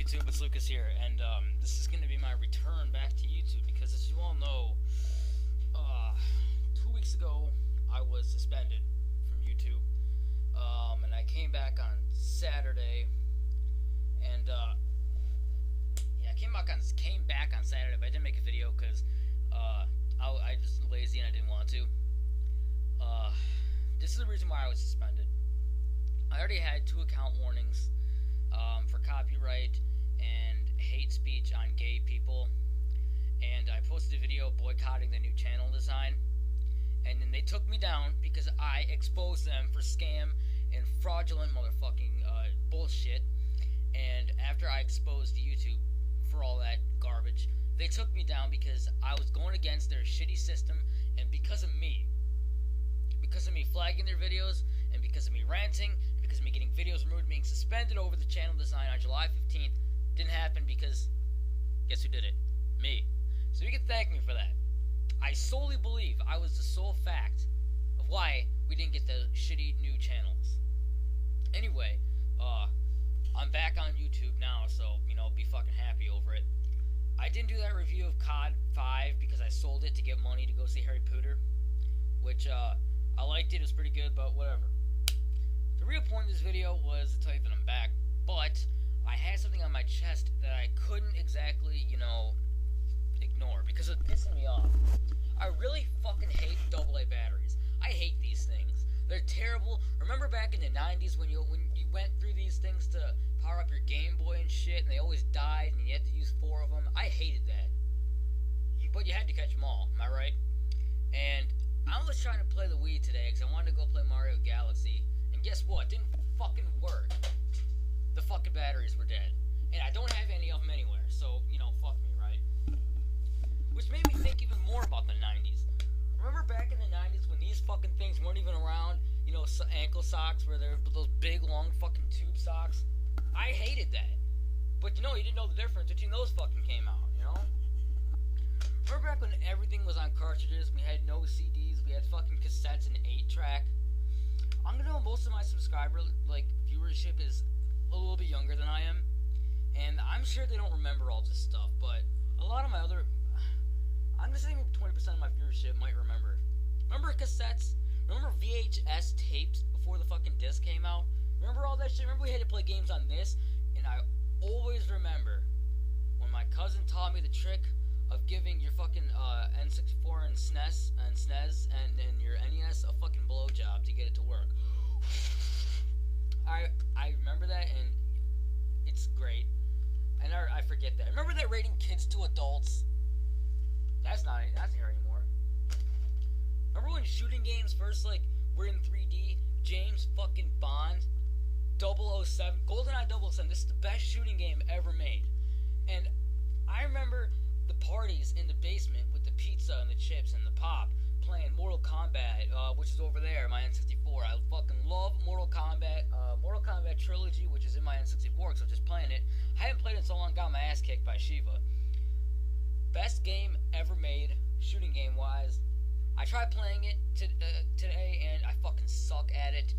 YouTube? It's Lucas here, and this is going to be my return back to YouTube because, as you all know, 2 weeks ago I was suspended from YouTube, and I came back on Saturday, and yeah, I came back on Saturday, but I didn't make a video because I just lazy and I didn't want to. This is the reason why I was suspended. I already had 2 account warnings for copyright and hate speech on gay people, and I posted a video boycotting the new channel design, and then they took me down because I exposed them for scam and fraudulent motherfucking bullshit. And after I exposed YouTube for all that garbage, they took me down because I was going against their shitty system, and because of me flagging their videos, and because of me ranting, and because of me getting videos removed, being suspended over the channel design on July 15th, didn't happen because guess who did it? Me. So you can thank me for that. I solely believe I was the sole fact of why we didn't get the shitty new channels. Anyway, I'm back on YouTube now, so, you know, be fucking happy over it. I didn't do that review of COD 5 because I sold it to get money to go see Harry Potter, which, I liked it. It was pretty good, but whatever. The real point of this video was to tell you that I'm back, but I had something on my chest that I couldn't exactly, you know, ignore because it was pissing me off. I really fucking hate AA batteries. I hate these things. They're terrible. Remember back in the 90s when you went through these things to power up your Game Boy and shit, and they always died, and you had to use 4 of them? I hated that. But you had to catch them all, am I right? And I was trying to play the Wii today because I wanted to go play Mario Galaxy, and guess what? It didn't fucking work. The fucking batteries were dead, and I don't have any of them anywhere, so, you know, fuck me, right? Which made me think even more about the 90s. Remember back in the 90s when these fucking things weren't even around, you know, ankle socks where they're those big, long fucking tube socks? I hated that. But, you know, you didn't know the difference between those fucking came out, you know? Remember back when everything was on cartridges, we had no CDs, we had fucking cassettes and 8-track? I'm gonna know most of my subscriber, like, viewership is a little bit younger than I am, and I'm sure they don't remember all this stuff, but a lot of my other, I'm gonna say maybe 20% of my viewership might remember. Remember cassettes? Remember VHS tapes before the fucking disc came out? Remember all that shit? Remember we had to play games on this? And I always remember when my cousin taught me the trick of giving your fucking N64 and SNES and your NES a fucking blowjob to get it to work. I remember that, and it's great. And I forget that. Remember that rating kids to adults? That's not here anymore. Remember when shooting games first, like, were in 3D? James fucking Bond, 007, GoldenEye 007. This is the best shooting game ever made. And I remember the parties in the basement with the pizza and the chips and the pop playing Mortal Kombat, which is over there, my N64. I fucking love Mortal Kombat Trilogy, which is in my N64, so just playing it. I haven't played it in so long, got my ass kicked by Shiva. Best game ever made, shooting game wise. I tried playing it today, and I fucking suck at it.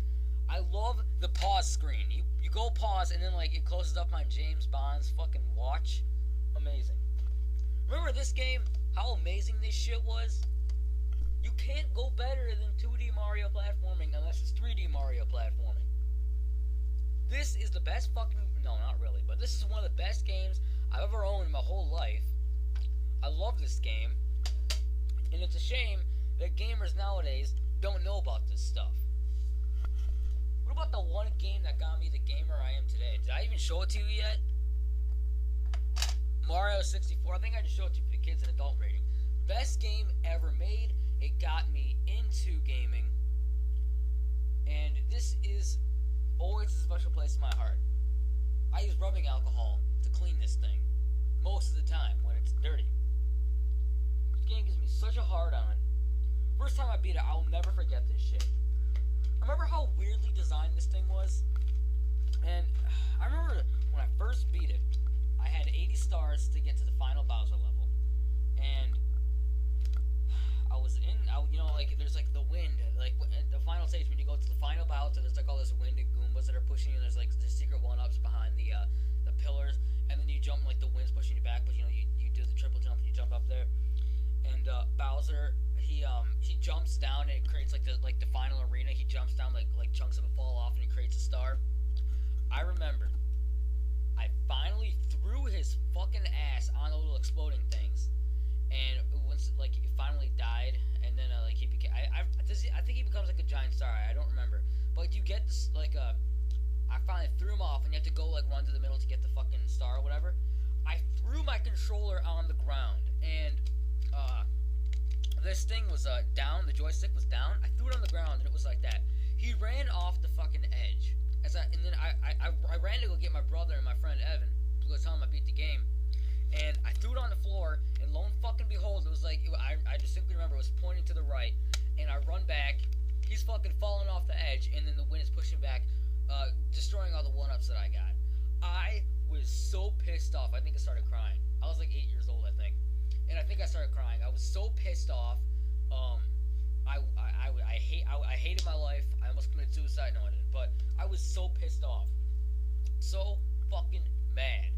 I love the pause screen. You go pause, and then, like, it closes up on James Bond's fucking watch. Amazing. Remember this game? How amazing this shit was? You can't go better than 2D Mario platforming unless it's 3D Mario platforming. This is the best fucking... No, not really, but this is one of the best games I've ever owned in my whole life. I love this game, and it's a shame that gamers nowadays don't know about this stuff. What about the one game that got me the gamer I am today? Did I even show it to you yet? Mario 64. I think I just showed it to you for the kids and adult rating. Best game ever made. It got me into gaming, and this is always a special place in my heart. I use rubbing alcohol to clean this thing most of the time when it's dirty. This game gives me such a hard-on. First time I beat it, I'll never forget this shit. Remember how weirdly designed this thing was? And I remember when I first beat it, I had 80 stars to get to the final Bowser level. And I was in, you know, like, there's like the wind, like the final stage when you go to the final Bowser, there's like all this wind and Goombas that are pushing you, and there's secret one-ups behind the pillars, and then you jump and the wind's pushing you back, but you do the triple jump and you jump up there. And Bowser, he jumps down and it creates the final arena. He jumps down, like chunks of it fall off and he creates a star. I remember I finally threw his fucking ass on the little exploding things, and once he finally died, and then he became I think he becomes a giant star. I don't remember, but you get this I finally threw him off, and you have to go run to the middle to get the fucking star or whatever. I threw my controller on the ground, and this thing was down. The joystick was down. I threw it on the ground, and it was like that. He ran off the fucking edge. And then I ran to go get my brother and my friend Evan to go tell him I beat the game. And I threw it on the floor, and lo and fucking behold, it was I distinctly remember it was pointing to the right, and I run back. He's fucking falling off the edge, and then the wind is pushing back, destroying all the one-ups that I got. I was so pissed off. I think I started crying. I was 8 years old, I think. And I think I started crying. I was so pissed off. I hated my life. I almost committed suicide. No, I didn't. But I was so pissed off. So fucking mad.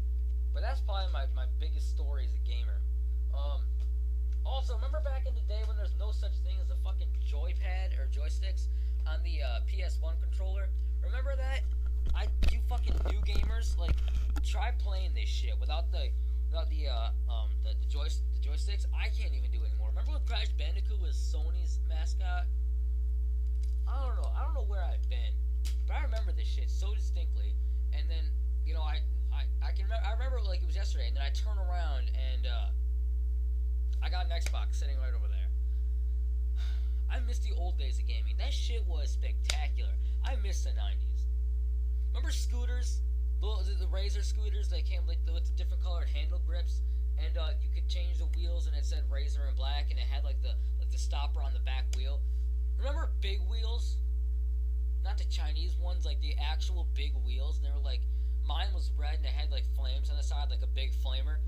But that's probably my biggest story as a gamer. Also, remember back in the day when there's no such thing as a fucking joypad or joysticks on the PS1 controller? Remember that? You fucking new gamers, try playing this shit without the joysticks. I can't even do it anymore. Remember when Crash Bandicoot was Sony's mascot? I don't know where I've been, but I remember this shit so distinctly. And then I remember it was yesterday. And then I turn around and I got an Xbox sitting right over there. I miss the old days of gaming. That shit was spectacular. I miss the 90s. Remember scooters? The Razor scooters that came with the different colored handle grips, and you could change the wheels, and it said Razor in black, and it had the stopper on the back wheel. Remember big wheels? Not the Chinese ones, the actual big wheels. And they were mine was red, and it had flames on the side, a big flamer,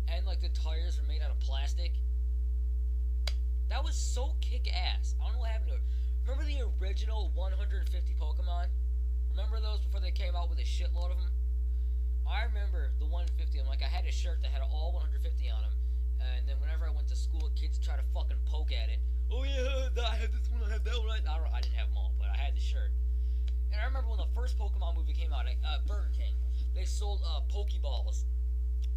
and the tires were made out of plastic. That was so kick-ass. I don't know what happened to it. Remember the original 150 Pokemon? Remember those before they came out with a shitload of them? I remember the 150. I had a shirt that had all 150 on them. And then whenever I went to school, kids try to fucking poke at it. Oh yeah, I had this one, I had that one. I didn't have them all, but I had the shirt. And I remember when the first Pokemon movie came out, Burger King, they sold Pokeballs,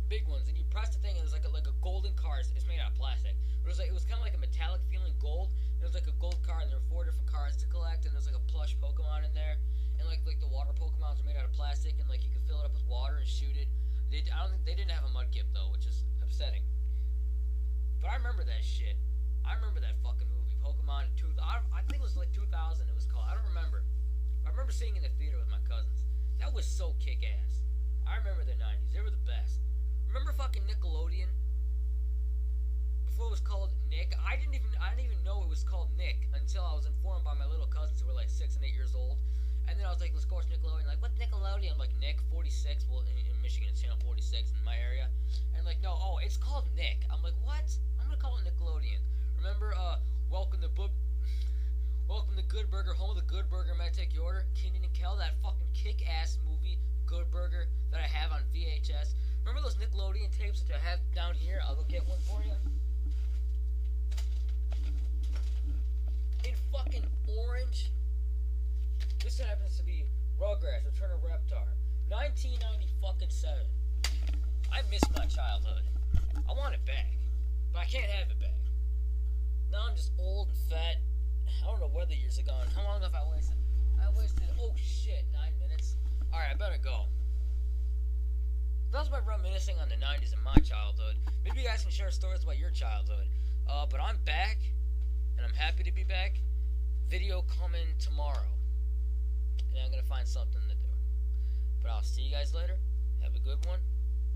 big ones, and you press the thing, and it was like a golden card. It's made out of plastic. But it was kind of like a metallic feeling gold. And it was a gold card, and there were 4 different cards to collect, and there was a plush Pokemon in there. And the water Pokemons were made out of plastic, and you could fill it up with water and shoot it. They didn't have a Mudkip though, which is upsetting. But I remember that shit. I remember that fucking movie, Pokemon. I think it was 2000. It was called. I don't remember. I remember seeing it in the theater with my cousins. That was so kick-ass. I remember the 90s. They were the best. Remember fucking Nickelodeon? Before it was called Nick. I didn't even know it was called Nick until I was informed by my little cousins who were 6 and 8 years old. And then I was let's go watch Nickelodeon. What's Nickelodeon? I'm Nick 46. Well, in Michigan, it's channel 46 in my area. And no, it's called Nick. I'm what? I'm gonna call it Nickelodeon. Remember, welcome to Good Burger, home of the Good Burger. May I take your order? Kenan and Kel, that fucking kick-ass movie, Good Burger, that I have on VHS. Remember those Nickelodeon tapes that I have down here? I'll go get one for you. In fucking orange. This happens to be Rugrats, Return of Reptar, 1997. I miss my childhood. I want it back, but I can't have it back. Now I'm just old and fat. I don't know where the years are gone. How long have I wasted? Oh shit, 9 minutes. Alright, I better go. That's my reminiscing on the 90s and my childhood. Maybe you guys can share stories about your childhood. But I'm back, and I'm happy to be back. Video coming tomorrow. And I'm gonna find something to do. But I'll see you guys later. Have a good one.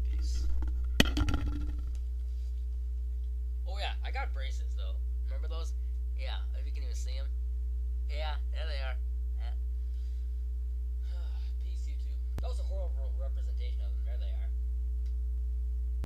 Peace. Oh yeah, I got braces though. Remember those? Yeah, if you can even see them. Yeah, there they are. Yeah. Peace, YouTube. That was a horrible representation of them. There they are.